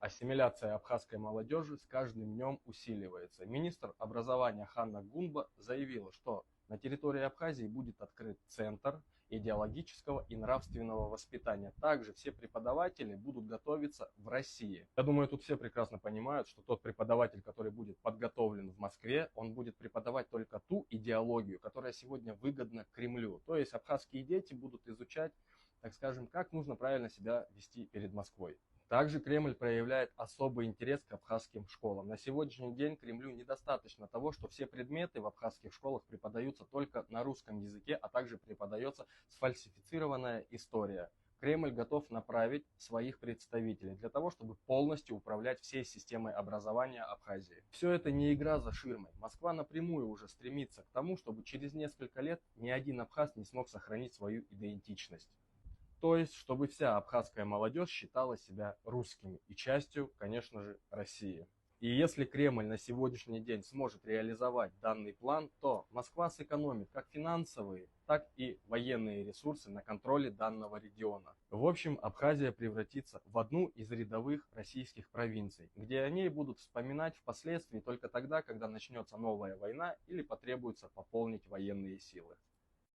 Ассимиляция абхазской молодежи с каждым днем усиливается. Министр образования Ханна Гунба заявила, что на территории Абхазии будет открыт центр идеологического и нравственного воспитания. Также все преподаватели будут готовиться в России. Я думаю, тут все прекрасно понимают, что тот преподаватель, который будет подготовлен в Москве, он будет преподавать только ту идеологию, которая сегодня выгодна Кремлю. То есть абхазские дети будут изучать, так скажем, как нужно правильно себя вести перед Москвой. Также Кремль проявляет особый интерес к абхазским школам. На сегодняшний день Кремлю недостаточно того, что все предметы в абхазских школах преподаются только на русском языке, а также преподается сфальсифицированная история. Кремль готов направить своих представителей для того, чтобы полностью управлять всей системой образования Абхазии. Все это не игра за ширмой. Москва напрямую уже стремится к тому, чтобы через несколько лет ни один абхаз не смог сохранить свою идентичность. То есть, чтобы вся абхазская молодежь считала себя русскими и частью, конечно же, России. И если Кремль на сегодняшний день сможет реализовать данный план, то Москва сэкономит как финансовые, так и военные ресурсы на контроле данного региона. В общем, Абхазия превратится в одну из рядовых российских провинций, где о ней будут вспоминать впоследствии только тогда, когда начнется новая война или потребуется пополнить военные силы.